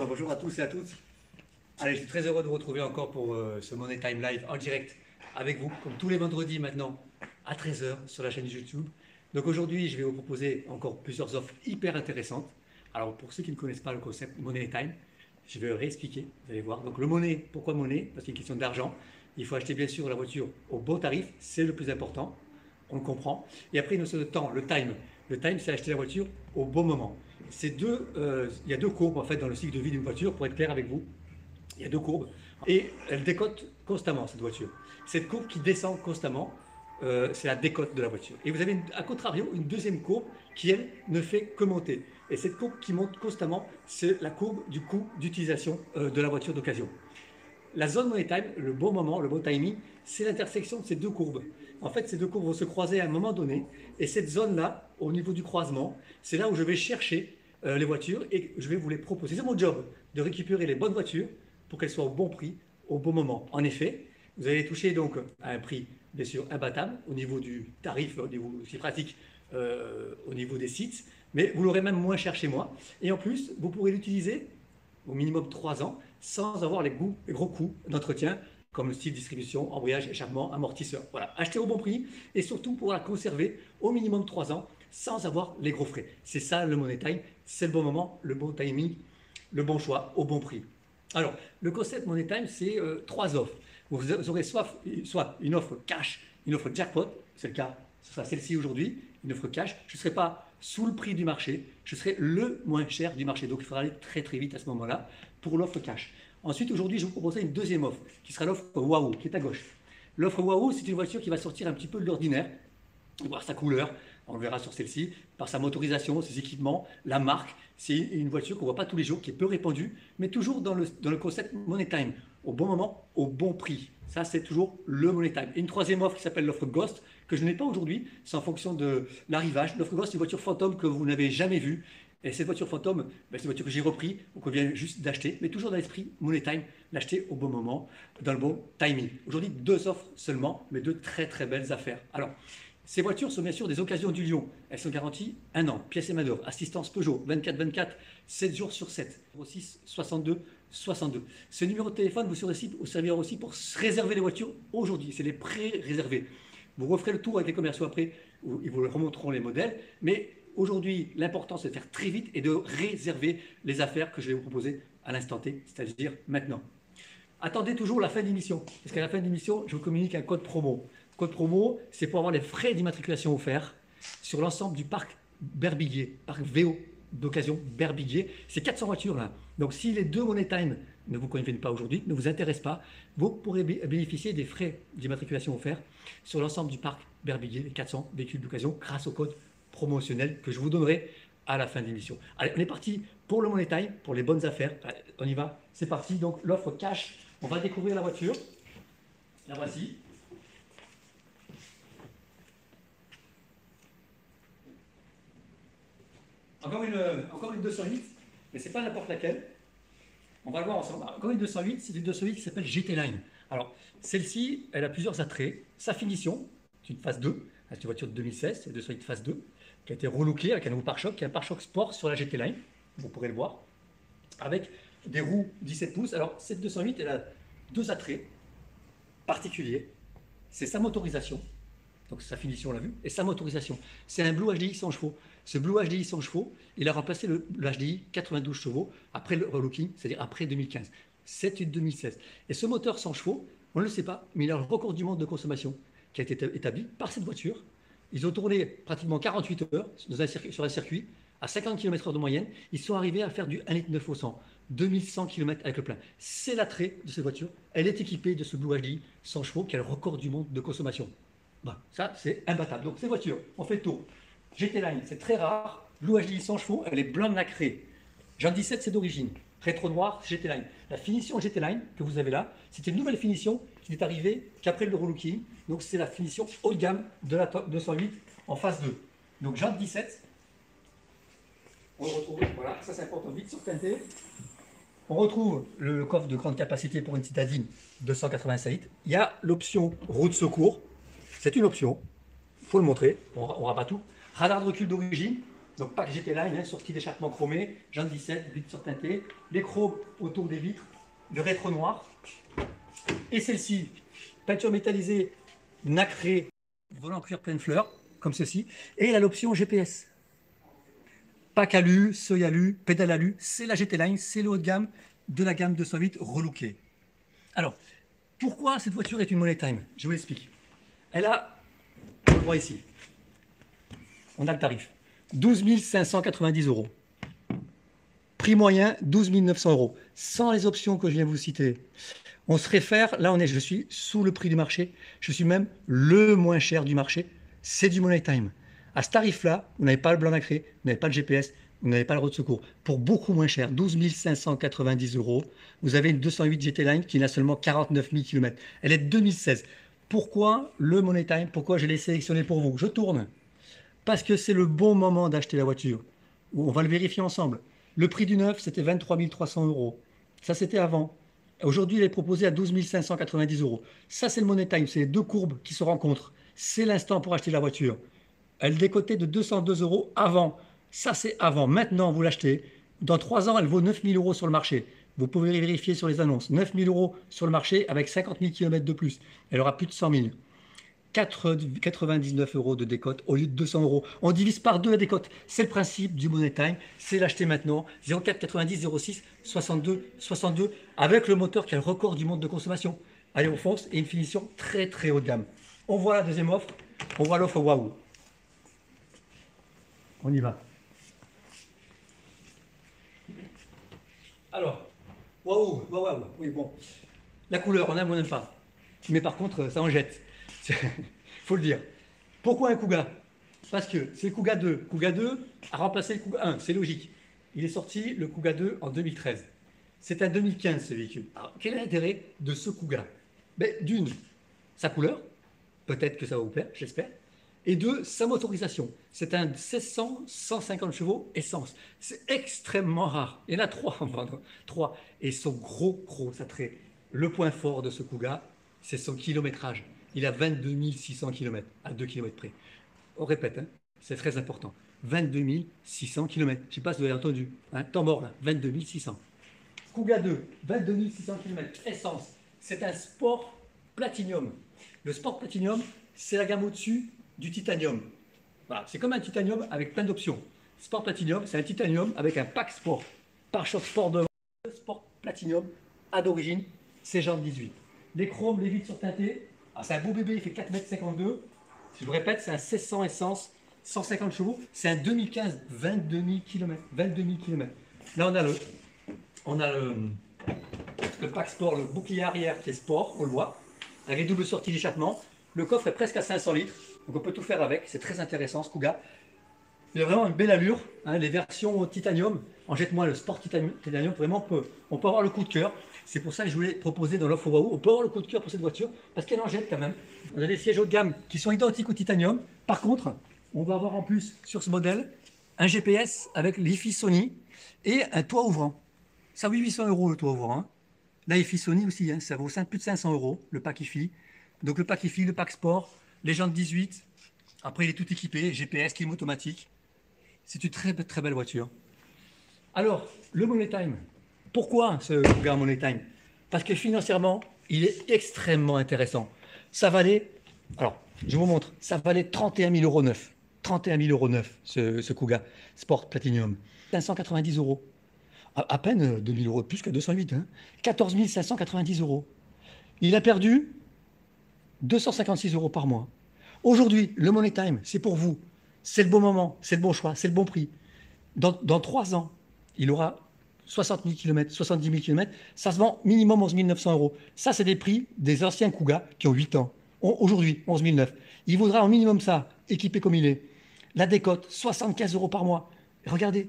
Bonjour à tous et à toutes. Allez, je suis très heureux de vous retrouver encore pour ce Money Time Live en direct avec vous, comme tous les vendredis maintenant, à 13 h sur la chaîne YouTube. Donc aujourd'hui, je vais vous proposer encore plusieurs offres hyper intéressantes. Alors pour ceux qui ne connaissent pas le concept Money Time, je vais réexpliquer, vous allez voir. Donc le monnaie, pourquoi monnaie? Parce qu'il y a une question d'argent. Il faut acheter bien sûr la voiture au bon tarif, c'est le plus important, on le comprend. Et après, une notion de temps, le time. Le time, c'est acheter la voiture au bon moment. Il y a deux courbes en fait dans le cycle de vie d'une voiture, pour être clair avec vous. Il y a deux courbes et elle décote constamment cette voiture. Cette courbe qui descend constamment, c'est la décote de la voiture. Et vous avez à contrario une deuxième courbe qui elle ne fait que monter. Et cette courbe qui monte constamment, c'est la courbe du coût d'utilisation de la voiture d'occasion. La zone money time, le bon moment, le bon timing, c'est l'intersection de ces deux courbes. En fait, ces deux courbes vont se croiser à un moment donné, et cette zone-là, au niveau du croisement, c'est là où je vais chercher les voitures et je vais vous les proposer. C'est mon job de récupérer les bonnes voitures pour qu'elles soient au bon prix, au bon moment. En effet, vous allez toucher donc à un prix bien sûr imbattable au niveau du tarif, au niveau aussi pratique, au niveau des sites, mais vous l'aurez même moins cher chez moi. Et en plus, vous pourrez l'utiliser au minimum 3 ans sans avoir les gros coûts d'entretien comme le style distribution, embrayage, échappement, amortisseur. Voilà, acheter au bon prix et surtout pouvoir la conserver au minimum 3 ans sans avoir les gros frais. C'est ça le Money Time, c'est le bon moment, le bon timing, le bon choix au bon prix. Alors, le concept Money Time, c'est 3 offres. Vous aurez soit une offre cash, une offre jackpot, c'est le cas, ce sera celle-ci aujourd'hui, une offre cash. Je ne serai pas sous le prix du marché, je serai le moins cher du marché. Donc, il faudra aller très très vite à ce moment-là pour l'offre cash. Ensuite, aujourd'hui, je vous proposerai une deuxième offre, qui sera l'offre Waouh, qui est à gauche. L'offre Waouh, c'est une voiture qui va sortir un petit peu de l'ordinaire, voir sa couleur, on le verra sur celle-ci, par sa motorisation, ses équipements, la marque. C'est une voiture qu'on ne voit pas tous les jours, qui est peu répandue, mais toujours dans le concept Money Time, au bon moment, au bon prix. Ça, c'est toujours le Money Time. Et une troisième offre qui s'appelle l'offre Ghost, que je n'ai pas aujourd'hui, c'est en fonction de l'arrivage. L'offre Ghost, c'est une voiture fantôme que vous n'avez jamais vue. Et cette voiture fantôme, c'est une voiture que j'ai repris ou qu'on vient juste d'acheter, mais toujours dans l'esprit Money Time, l'acheter au bon moment, dans le bon timing. Aujourd'hui, 2 offres seulement, mais 2 très très belles affaires. Alors, ces voitures sont bien sûr des occasions du Lyon. Elles sont garanties 1 an, pièces et main-d'œuvre, assistance Peugeot, 24/24, 7 jours sur 7, 06 62 62. Ce numéro de téléphone vous servira aussi pour réserver les voitures aujourd'hui. C'est les pré-réservés. Vous referez le tour avec les commerciaux après, où ils vous remonteront les modèles, mais aujourd'hui, l'important, c'est de faire très vite et de réserver les affaires que je vais vous proposer à l'instant T, c'est-à-dire maintenant. Attendez toujours la fin de l'émission, parce qu'à la fin de l'émission, je vous communique un code promo. Code promo, c'est pour avoir les frais d'immatriculation offerts sur l'ensemble du parc Berbiguier, parc VO d'occasion Berbiguier. C'est 400 voitures là. Donc si les 2 Money Time ne vous conviennent pas aujourd'hui, ne vous intéressent pas, vous pourrez bénéficier des frais d'immatriculation offerts sur l'ensemble du parc Berbiguier, les 400 véhicules d'occasion, grâce au code promotionnel que je vous donnerai à la fin de l'émission. Allez, on est parti pour le Money Time, pour les bonnes affaires. Allez, on y va, c'est parti. Donc l'offre cash, on va découvrir la voiture. La voici. Encore une 208, mais ce n'est pas n'importe laquelle. On va le voir ensemble. Encore une 208, c'est une 208 qui s'appelle GT Line. Alors, celle-ci, elle a plusieurs attraits. Sa finition, c'est une phase 2. C'est une voiture de 2016, c'est une 208 phase 2, qui a été relookée avec un nouveau pare-choc, qui est un pare-choc sport sur la GT Line. Vous pourrez le voir. Avec des roues 17 pouces. Alors, cette 208, elle a 2 attraits particuliers. C'est sa motorisation. Donc sa finition, on l'a vu, et sa motorisation. C'est un Blue HDI 100 chevaux. Ce Blue HDI 100 chevaux, il a remplacé le HDI 92 chevaux après le relooking, c'est-à-dire après 2015. C'est une 2016. Et ce moteur 100 chevaux, on ne le sait pas, mais il a le record du monde de consommation qui a été établi par cette voiture. Ils ont tourné pratiquement 48 heures sur un circuit à 50 km/h de moyenne. Ils sont arrivés à faire du 1,9 litre au 100, 2100 km avec le plein. C'est l'attrait de cette voiture. Elle est équipée de ce Blue HDI 100 chevaux qui a le record du monde de consommation. Bon, ça, c'est imbattable. Donc, ces voitures, on fait le tour. GT Line, c'est très rare. Blue HDI 100 chevaux, elle est blanc nacré. Jean 17, c'est d'origine. Rétro noir, GT Line. La finition GT Line que vous avez là, c'est une nouvelle finition qui n'est arrivée qu'après le relooking. Donc, c'est la finition haut de gamme de la 208 en phase 2. Donc, Jean 17, on le retrouve. Voilà, ça, c'est important. Vite sur qualité. On retrouve le coffre de grande capacité pour une citadine 287 litres. Il y a l'option roue de secours. C'est une option, il faut le montrer, on ne rabat pas tout. Radar de recul d'origine, Donc pack GT Line, hein, sortie d'échappement chromée, jantes 17, vitres surteintées, les chromes autour des vitres, le rétro noir. Et celle-ci, peinture métallisée, nacrée, volant cuir plein de fleurs, comme ceci. Et elle a l'option GPS. Pack alu, seuil alu, pédale alu, c'est la GT Line, c'est le haut de gamme de la gamme 208 relooké. Alors, pourquoi cette voiture est une money time? Je vous l'explique. Elle a, on le voit ici, on a le tarif, 12 590 €. Prix moyen, 12 900 €. Sans les options que je viens de vous citer. On se réfère, là je suis sous le prix du marché, je suis même le moins cher du marché, c'est du money time. À ce tarif-là, vous n'avez pas le blanc nacré, vous n'avez pas le GPS, vous n'avez pas le roue de secours. Pour beaucoup moins cher, 12 590 €, vous avez une 208 GT Line qui n'a seulement 49 000 km. Elle est de 2016. Pourquoi le money time? Pourquoi je l'ai sélectionné pour vous? Je tourne. Parce que c'est le bon moment d'acheter la voiture. On va le vérifier ensemble. Le prix du neuf, c'était 23 300 €. Ça, c'était avant. Aujourd'hui, il est proposé à 12 590 €. Ça, c'est le money time. C'est les deux courbes qui se rencontrent. C'est l'instant pour acheter la voiture. Elle décotait de 202 € avant. Ça, c'est avant. Maintenant, vous l'achetez. Dans 3 ans, elle vaut 9 000 € sur le marché. Vous pouvez vérifier sur les annonces. 9 000 € sur le marché avec 50 000 km de plus. Elle aura plus de 100 000. 99 € de décote au lieu de 200 €. On divise par deux la décote. C'est le principe du money time. C'est l'acheter maintenant. 04 90 06 62 62 avec le moteur qui a le record du monde de consommation. Allez, on fonce et une finition très très haut de gamme. On voit la deuxième offre. On voit l'offre waouh. On y va. Alors, waouh, waouh, oui bon. La couleur, on aime ou on n'aime pas. Mais par contre, ça en jette. Faut le dire. Pourquoi un Kuga? Parce que c'est le Kuga 2. Kuga 2 a remplacé le Kuga 1, c'est logique. Il est sorti, le Kuga 2, en 2013. C'est un 2015 ce véhicule. Alors, quel est l'intérêt de ce Kuga? Ben, d'une, sa couleur, peut-être que ça va vous plaire, j'espère. Et deux, sa motorisation. C'est un 1600 150 chevaux essence. C'est extrêmement rare. Il y en a 3 en vendre. 3. Et son gros attrait. Le point fort de ce Kuga, c'est son kilométrage. Il a 22 600 km, à 2 km près. On répète, hein, c'est très important. 22 600 km. Je ne sais pas si vous avez entendu. Hein, temps mort là, 22 600. Kuga 2, 22 600 km, essence. C'est un Sport Platinum. Le Sport Platinum, c'est la gamme au-dessus du Titanium. Voilà, c'est comme un Titanium avec plein d'options. Sport Platinum, c'est un Titanium avec un pack sport. Pare-choc sport devant. Le Sport Platinum, à d'origine, c'est jantes 18. Les chromes, les vitres surteintées. C'est un beau bébé, il fait 4,52 m. Je vous répète, c'est un 1600 essence, 150 chevaux. C'est un 2015, 22 000 km. 22 000 km. Là, on a le pack sport, le bouclier arrière qui est sport, on le voit, avec les doubles sorties d'échappement. Le coffre est presque à 500 litres, donc on peut tout faire avec. C'est très intéressant ce Kuga. Il a vraiment une belle allure. Hein, les versions titanium, en jette-moi le Sport Titanium, vraiment on peut avoir le coup de cœur. C'est pour ça que je voulais proposer dans l'offre Waouh, on peut avoir le coup de cœur pour cette voiture, parce qu'elle en jette quand même. On a des sièges haut de gamme qui sont identiques au titanium. Par contre, on va avoir en plus sur ce modèle un GPS avec l'IFI Sony et un toit ouvrant. Ça vaut 800 € le toit ouvrant. Hein. La IFI Sony aussi, hein, ça vaut plus de 500 € le pack IFI. Donc le pack IFI, le pack sport, les jantes 18. Après, il est tout équipé, GPS, clim automatique. C'est une très très belle voiture. Alors, le Money Time. Pourquoi ce Kuga Money Time? Parce que financièrement, il est extrêmement intéressant. Ça valait, alors, je vous montre, ça valait 31 000 € neuf. 31 000 € neuf, ce Kuga Sport Platinum. 590 €. À peine 2 000 € de plus que 208. Hein. 14 590 €. Il a perdu 256 € par mois. Aujourd'hui, le Money Time, c'est pour vous. C'est le bon moment, c'est le bon choix, c'est le bon prix. Dans 3 ans, il aura 60 000 km, 70 000 km. Ça se vend minimum 11 900 €. Ça, c'est des prix des anciens Kuga qui ont 8 ans. Aujourd'hui, 11 900. Il vaudra au minimum ça, équipé comme il est. La décote, 75 € par mois. Regardez,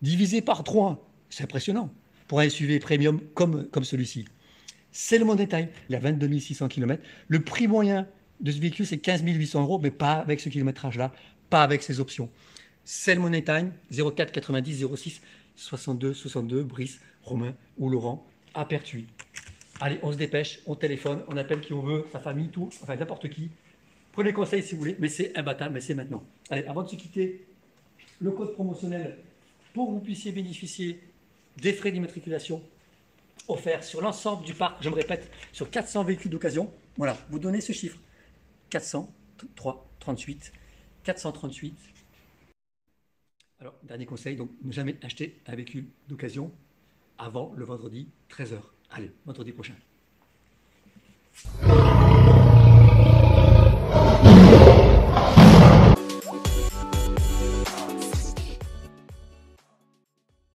divisé par 3, c'est impressionnant pour un SUV premium comme celui-ci. C'est le Money Time. Il a 22 600 km. Le prix moyen de ce véhicule, c'est 15 800 €, mais pas avec ce kilométrage-là, pas avec ces options. C'est le Money Time, 04 90 06 62 62, Brice, Romain ou Laurent, à Pertuis. Allez, on se dépêche, on téléphone, on appelle qui on veut, sa famille, tout, enfin n'importe qui. Prenez conseil si vous voulez, mais c'est imbattable, mais c'est maintenant. Allez, avant de se quitter, le code promotionnel pour que vous puissiez bénéficier des frais d'immatriculation offerts sur l'ensemble du parc, je me répète, sur 400 véhicules d'occasion. Voilà, vous donnez ce chiffre, 438, 438. Alors, dernier conseil, donc ne jamais acheter un véhicule d'occasion avant le vendredi 13h. Allez, vendredi prochain.